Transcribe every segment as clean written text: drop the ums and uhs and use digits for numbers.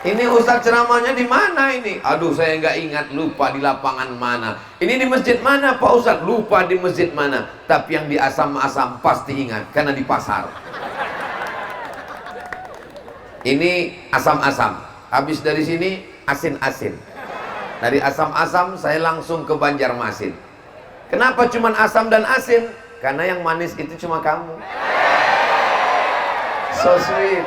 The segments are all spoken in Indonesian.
Ini Ustadz ceramahnya di mana ini? Aduh, saya nggak ingat, lupa di lapangan mana. Ini di masjid mana Pak Ustadz? Lupa di masjid mana. Tapi yang di Asam-Asam pasti ingat, karena di pasar. Ini Asam-Asam. Habis dari sini Asin-Asin. Dari Asam-Asam saya langsung ke Banjarmasin. Kenapa cuman asam dan asin? Karena yang manis itu cuma kamu. So sweet.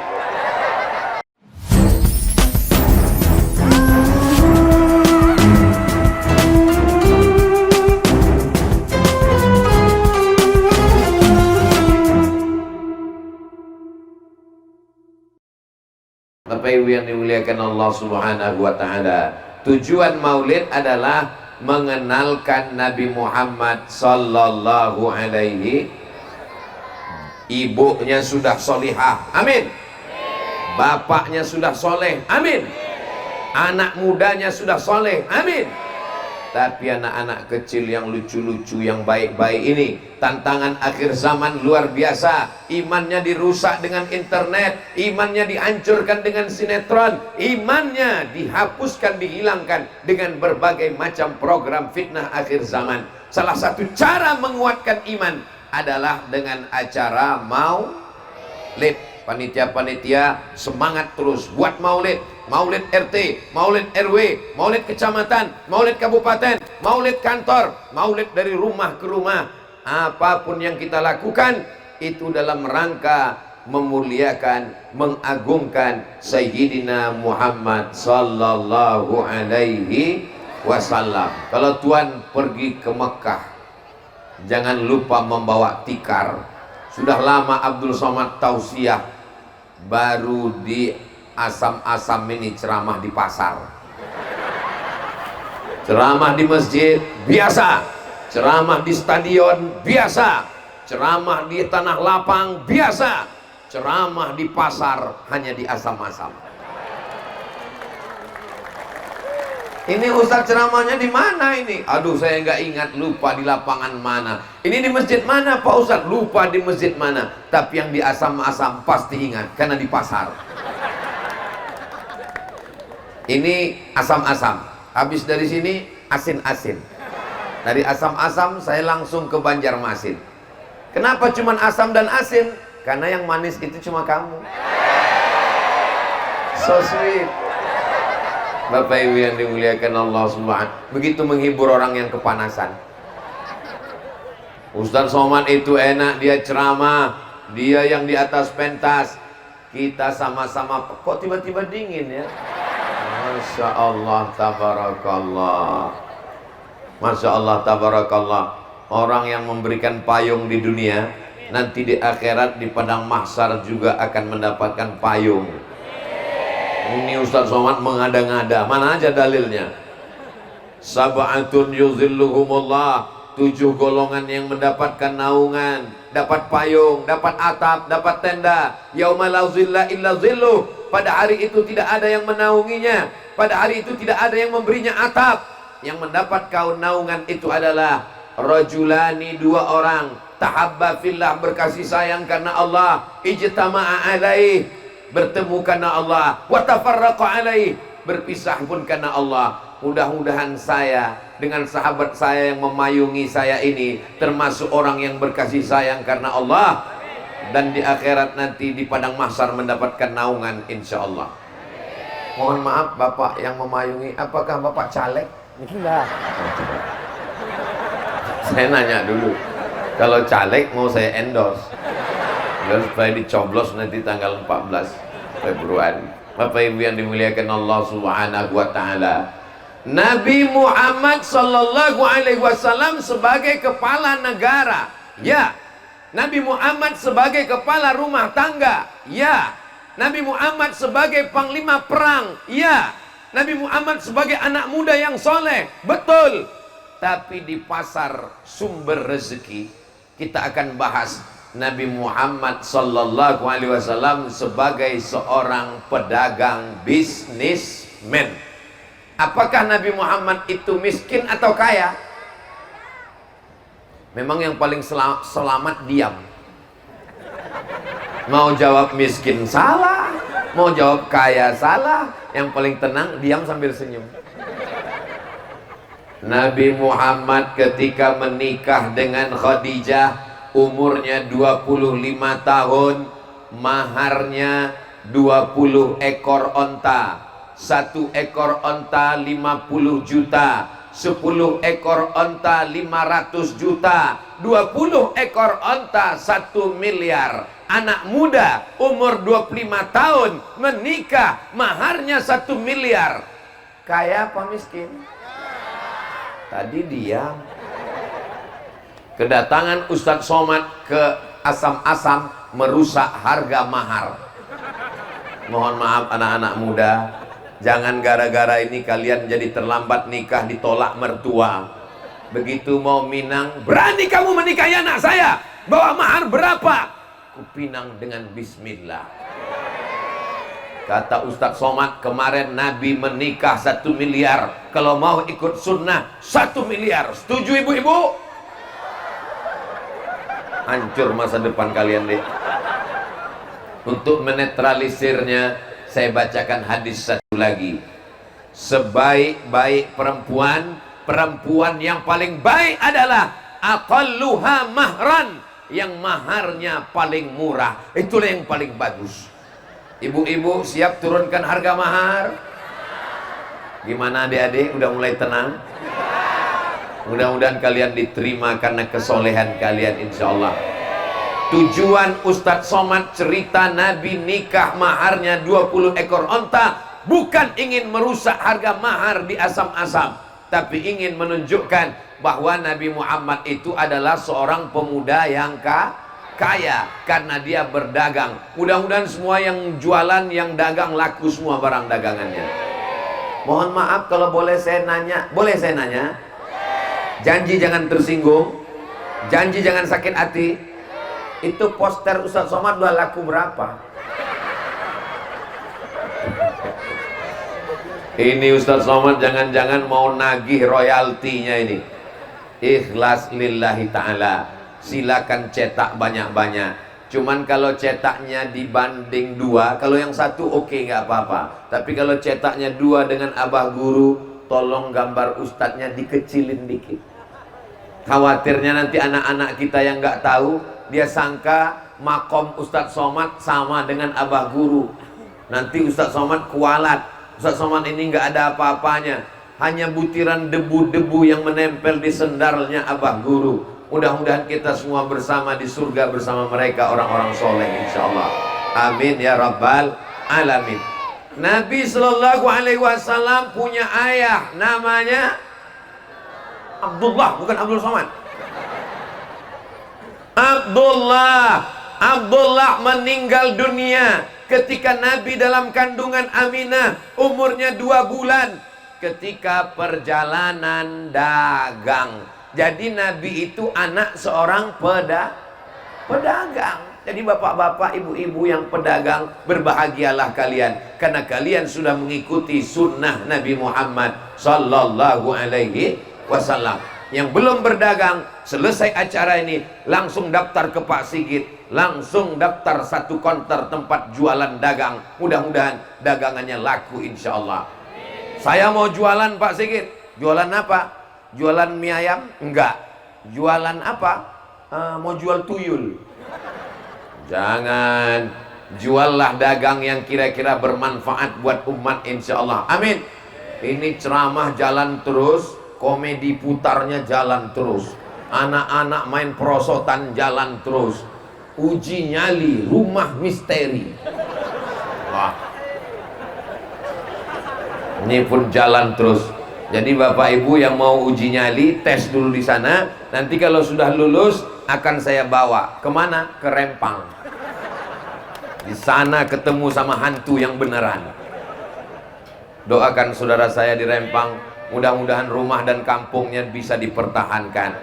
Bapak Ibu yang dimuliakan Allah Subhanahu wa Ta'ala, tujuan maulid adalah mengenalkan Nabi Muhammad sallallahu alaihi. Ibunya sudah solihah, amin. Bapaknya sudah soleh, amin. Anak mudanya sudah soleh, amin. Tapi anak-anak kecil yang lucu-lucu, yang baik-baik ini, tantangan akhir zaman luar biasa. Imannya dirusak dengan internet, imannya dihancurkan dengan sinetron, imannya dihapuskan, dihilangkan dengan berbagai macam program fitnah akhir zaman. Salah satu cara menguatkan iman adalah dengan acara maulid. Panitia-panitia semangat terus buat maulid. Maulid RT, maulid RW, maulid kecamatan, maulid kabupaten, maulid kantor, maulid dari rumah ke rumah. Apapun yang kita lakukan itu dalam rangka memuliakan, mengagungkan Sayyidina Muhammad sallallahu alaihi wasallam. Kalau Tuhan pergi ke Mekah, jangan lupa membawa tikar. Sudah lama Abdul Somad tausiah, baru di Asam-Asam ini ceramah di pasar. Ceramah di masjid biasa, ceramah di stadion biasa, ceramah di tanah lapang biasa, ceramah di pasar hanya di Asam-Asam. Ini Ustadz ceramahnya di mana ini? Aduh, saya nggak ingat, lupa di lapangan mana. Ini di masjid mana Pak Ustadz? Lupa di masjid mana. Tapi yang di Asam-Asam pasti ingat, karena di pasar. Ini Asam-Asam. Habis dari sini Asin-Asin. Dari Asam-Asam saya langsung ke Banjarmasin. Kenapa cuman asam dan asin? Karena yang manis itu cuma kamu. So sweet. Bapak Ibu yang dimuliakan Allah Subhanahu, begitu menghibur orang yang kepanasan. Ustadz Somad itu enak, dia ceramah, dia yang di atas pentas, kita sama-sama kok tiba-tiba dingin ya. Masya Allah tabarakallah. Masya Allah tabarakallah. Orang yang memberikan payung di dunia, nanti di akhirat di padang mahsyar juga akan mendapatkan payung. Ini Ustadz Somad mengada-ngada, mana aja dalilnya? Sab'atun yuzilluhumullah, 7 golongan yang mendapatkan naungan, dapat payung, dapat atap, dapat tenda. Yauma la zilla illa zilluh. Pada hari itu tidak ada yang menaunginya, pada hari itu tidak ada yang memberinya atap. Yang mendapat naungan itu adalah rajulani, 2 orang, tahabba fillah, berkasih sayang karena Allah, ijtama'a alaih, bertemu karena Allah, wa tafarraqa alaih, berpisah pun karena Allah. Mudah-mudahan saya dengan sahabat saya yang memayungi saya ini termasuk orang yang berkasih sayang karena Allah, dan di akhirat nanti di padang mahsyar mendapatkan naungan insyaallah. Mohon maaf Bapak yang memayungi, apakah Bapak caleg? Enggak. Saya nanya dulu, kalau caleg mau saya endorse biar supaya dicoblos nanti tanggal 14 Februari. Bapak Ibu yang dimuliakan Allah Subhanahu wa Ta'ala, Nabi Muhammad sallallahu alaihi wasallam sebagai kepala negara, ya. Nabi Muhammad sebagai kepala rumah tangga, ya. Nabi Muhammad sebagai panglima perang, ya. Nabi Muhammad sebagai anak muda yang soleh, betul. Tapi di pasar sumber rezeki kita akan bahas Nabi Muhammad sallallahu alaihi wasallam sebagai seorang pedagang bisnismen. Apakah Nabi Muhammad itu miskin atau kaya? Memang yang paling selamat diam. Mau jawab miskin salah, Mau jawab kaya salah, yang paling tenang diam sambil senyum. Nabi Muhammad ketika menikah dengan Khadijah umurnya 25 tahun, maharnya 20 ekor onta. 1 ekor onta 50 juta, 10 ekor onta 500 juta, 20 ekor onta 1 miliar. Anak muda umur 25 tahun menikah, maharnya 1 miliar. Kaya apa miskin? Tadi diam. Kedatangan Ustadz Somad ke Asam-Asam merusak harga mahar. Mohon maaf anak-anak muda, jangan gara-gara ini kalian jadi terlambat nikah, ditolak mertua. Begitu mau Minang, berani kamu menikahi anak saya, bawa mahar berapa? Kupinang dengan bismillah. Kata Ustadz Somad, kemarin Nabi menikah 1 miliar, kalau mau ikut sunnah 1 miliar. Setuju ibu-ibu? Hancur masa depan kalian deh. Untuk menetralisirnya, saya bacakan hadis satu lagi. Sebaik-baik perempuan, perempuan yang paling baik adalah aqalluha mahran, yang maharnya paling murah. Itulah yang paling bagus. Ibu-ibu siap turunkan harga mahar? Gimana adik-adik, udah mulai tenang? Mudah-mudahan kalian diterima karena kesolehan kalian, insya Allah. Tujuan Ustadz Somad cerita Nabi nikah maharnya 20 ekor onta bukan ingin merusak harga mahar di Asam-Asam, tapi ingin menunjukkan bahwa Nabi Muhammad itu adalah seorang pemuda yang kaya karena dia berdagang. Mudah-mudahan semua yang jualan, yang dagang laku semua barang dagangannya. Mohon maaf kalau boleh saya nanya. Boleh saya nanya? Janji jangan tersinggung, janji jangan sakit hati. Itu poster Ustadz Somad udah laku berapa? Ini Ustadz Somad jangan-jangan mau nagih royaltinya ini. Ikhlas lillahi ta'ala. Silakan cetak banyak-banyak. Cuman kalau cetaknya dibanding 2, kalau yang 1 oke, nggak apa-apa. Tapi kalau cetaknya 2 dengan abah guru, tolong gambar ustadznya dikecilin dikit. Khawatirnya nanti anak-anak kita yang nggak tahu, dia sangka makom Ustadz Somad sama dengan abah guru. Nanti Ustadz Somad kualat. Ustadz Somad ini nggak ada apa-apanya, hanya butiran debu-debu yang menempel di sendalnya abah guru. Mudah-mudahan kita semua bersama di surga bersama mereka, orang-orang soleh, insya Allah. Amin ya rabbal alamin. Nabi Shallallahu Alaihi Wasallam punya ayah namanya Abdullah, bukan Abdul Somad. Abdullah meninggal dunia ketika Nabi dalam kandungan Aminah, umurnya 2 bulan, ketika perjalanan dagang. Jadi Nabi itu anak seorang pedagang. Jadi bapak-bapak, ibu-ibu yang pedagang, berbahagialah kalian karena kalian sudah mengikuti sunnah Nabi Muhammad Sallallahu Alaihi Wasallam. Yang belum berdagang, selesai acara ini langsung daftar ke Pak Sigit, langsung daftar 1 konter tempat jualan dagang. Mudah-mudahan dagangannya laku, insya Allah. Saya mau jualan Pak Sigit. Jualan apa? Jualan mie ayam? Enggak. Jualan apa? Mau jual tuyul. Jangan. Juallah dagang yang kira-kira bermanfaat buat umat, insya Allah. Amin. Ini ceramah jalan terus, komedi putarnya jalan terus, anak-anak main perosotan jalan terus, uji nyali rumah misteri. Wah, ini pun jalan terus. Jadi bapak ibu yang mau uji nyali, tes dulu di sana. Nanti kalau sudah lulus akan saya bawa kemana? Ke Rempang. Di sana ketemu sama hantu yang beneran. Doakan saudara saya di Rempang, mudah-mudahan rumah dan kampungnya bisa dipertahankan.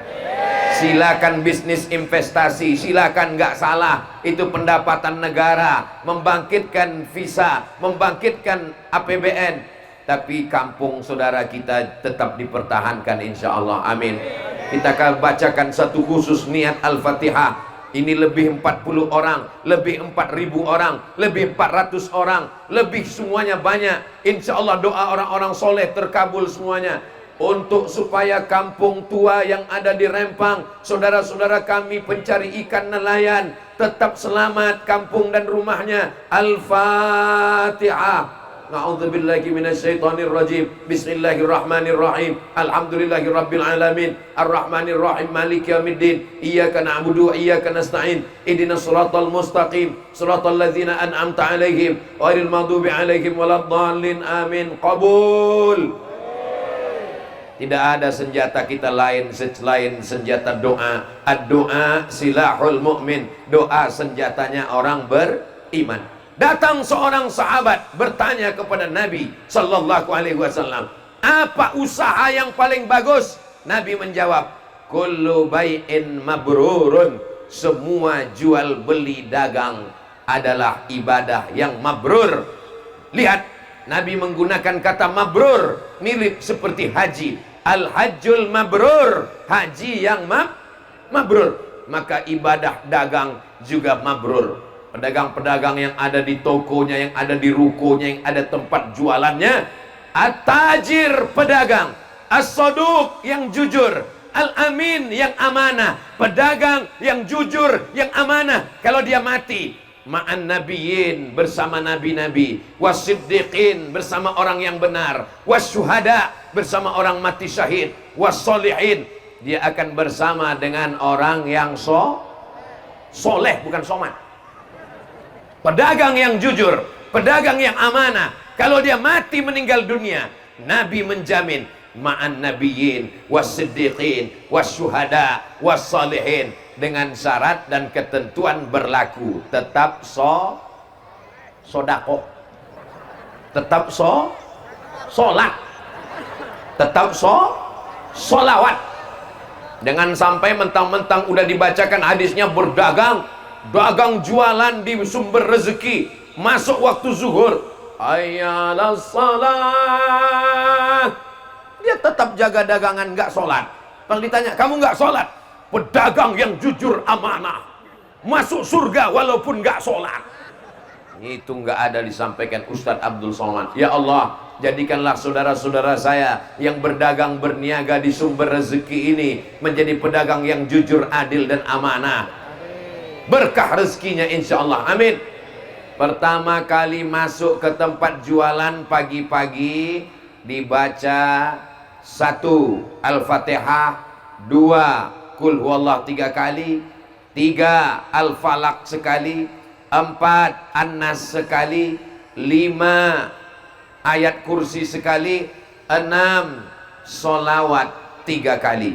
Silakan bisnis investasi, silakan, nggak salah. Itu pendapatan negara, membangkitkan visa, membangkitkan APBN. Tapi kampung saudara kita tetap dipertahankan, insya Allah. Amin. Kita akan bacakan satu khusus niat Al-Fatihah. Ini lebih 40 orang, lebih 4.000 orang, lebih 400 orang, lebih semuanya banyak. Insya Allah doa orang-orang soleh terkabul semuanya. Untuk supaya kampung tua yang ada di Rempang, saudara-saudara kami pencari ikan nelayan, tetap selamat kampung dan rumahnya. Al-Fatihah. A'udzubillahi minasyaitonir rajim. Bismillahirrahmanirrahim. Alhamdulillahirabbil alamin. Arrahmanirrahim. Maliki yaumiddin. Iyyaka na'budu wa iyyaka nasta'in. Ihdinas siratal mustaqim. Siratal ladzina an'amta 'alaihim ghairil maghdubi 'alaihim waladdallin. Amin. Qabul. Tidak ada senjata kita lain selain senjata doa. Ad-doa silahul mu'min. Doa senjatanya orang beriman. Datang seorang sahabat bertanya kepada Nabi sallallahu alaihi wasallam, apa usaha yang paling bagus? Nabi menjawab, kullu bai'in mabrurun. Semua jual beli dagang adalah ibadah yang mabrur. Lihat, Nabi menggunakan kata mabrur, mirip seperti haji. Al-hajjul mabrur, haji yang mabrur. Maka ibadah dagang juga mabrur. Pedagang-pedagang yang ada di tokonya, yang ada di rukonya, yang ada tempat jualannya. At-tajir, pedagang. As-saduq, yang jujur. Al-amin, yang amanah. Pedagang yang jujur, yang amanah. Kalau dia mati, ma'an nabiyyin, bersama nabi-nabi, wasiddiqin, bersama orang yang benar, wasyuhada, bersama orang mati syahid, wassolihin, dia akan bersama dengan orang yang soleh, bukan somat. Pedagang yang jujur, pedagang yang amanah, kalau dia mati meninggal dunia, Nabi menjamin ma'an nabiyyin, wasiddiqin, wasyuhada, wassolihin, dengan syarat dan ketentuan berlaku. Tetap sodako, tetap solat, tetap solawat. Jangan sampai mentang-mentang udah dibacakan hadisnya berdagang, dagang jualan di sumber rezeki, masuk waktu zuhur, ayyalas salat, dia tetap jaga dagangan, nggak sholat. Kalau ditanya, kamu nggak sholat? Pedagang yang jujur amanah, masuk surga walaupun nggak sholat. Itu nggak ada disampaikan Ustadz Abdul Somad. Ya Allah, jadikanlah saudara-saudara saya yang berdagang berniaga di sumber rezeki ini menjadi pedagang yang jujur, adil dan amanah. Berkah rezekinya insya Allah, amin. Pertama kali masuk ke tempat jualan pagi-pagi, dibaca 1 Al-Fatihah, 2 Qul huwallah 3 kali, 3 Al-Falaq sekali, 4 An-Nas sekali, 5 ayat kursi sekali, 6 solawat 3 kali.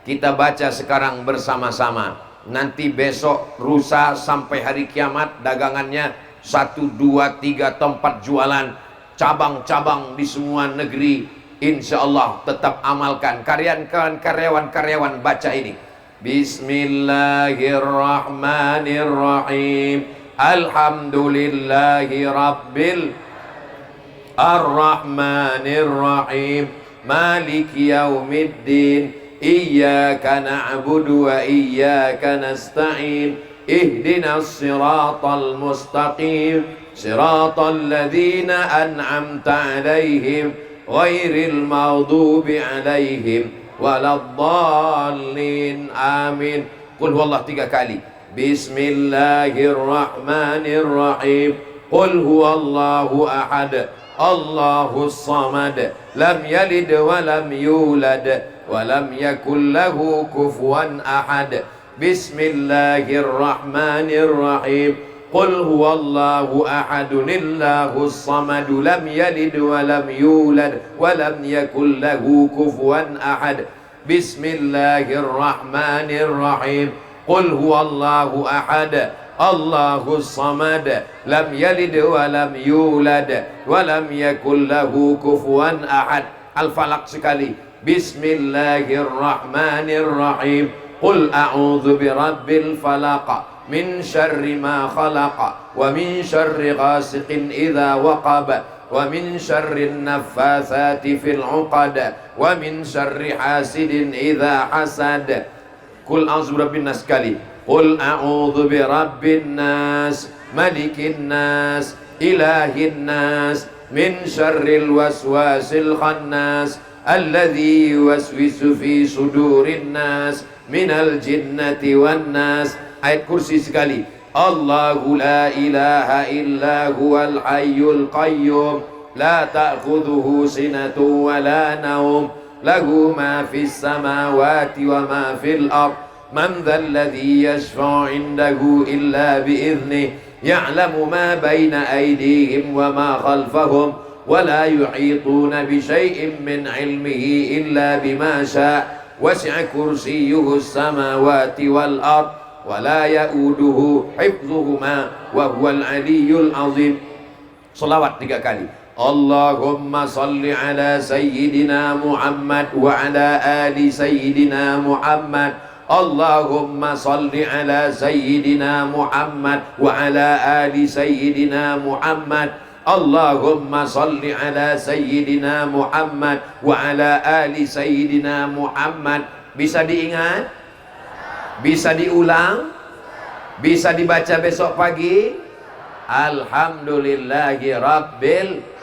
Kita baca sekarang bersama-sama. Nanti besok, lusa sampai hari kiamat, dagangannya 1, 2, 3 tempat jualan, cabang-cabang di semua negeri. Insya Allah tetap amalkan. Karyawan-karyawan baca ini. Bismillahirrahmanirrahim. Alhamdulillahi rabbil arrahmanirrahim. Maliki yaumiddin. Iyyaka na'budu wa iyyaka nasta'in. Ihdinas siratal mustaqim. Siratal ladzina an'amta 'alaihim ghairil maghdubi 'alaihim waladdallin. Amin. Qul huwallahu 3 kali. Bismillahirrahmanirrahim. Qul huwallahu ahad. Allahus samad. Lam yalid wa lam yulad wa lam yakul lahu kufuwan ahad. Bismillahirrahmanirrahim. Qul huwallahu ahadunillahus samadu lam yalid wa lam yulad wa lam yakul lahu kufuwan ahad. Bismillahirrahmanirrahim. Qul huwallahu ahad. Allahus samad lam yalid wa lam yulad wa lam yakul lahu kufuwan ahad. Al-Falaq sekali. Bismillahirrahmanirrahim. Qul a'udzu birabbil falaq min syarri ma khalaq wa min syarri ghasiqin idza waqab wa min syarri naffatsati fil 'uqad wa min syarri hasidin idza hasad. Qul a'udzu birabbin nas sekali. Qul a'udzu birabbin nas, malikin nas, ilahin nas, min syarril waswasil khannas, alladzi yuwaswisu fi sudurin nas, minal jinnati wan nas. Ayat kursi sekali. Allahu la ilaha illa huwal hayyul qayyum, la ta'khudhuhu sinatun wa la naum, lahu ma fis samawati wa ma fil ard, man dhal ladzi yashfa'u 'indahu illa bi idhnihi, ya'lamu ma baina aydihim wa ma khalfahum, wa la yuhituna bi syai'in min 'ilmihi illa bima syaa', wasi'a kursiyyuhu as-samawati wal ard, wa la ya'uduhu hifdhuhuma wa huwal 'aliyyul 'azim. Shalawat 3 kali. Allahumma salli ala sayyidina Muhammad wa ala ali sayyidina Muhammad. Allahumma salli ala sayyidina Muhammad wa ala ali sayyidina Muhammad. Allahumma salli ala sayyidina Muhammad wa ala ali sayyidina Muhammad. Bisa diingat? Bisa diulang? Bisa dibaca besok pagi? Alhamdulillahi Rabbil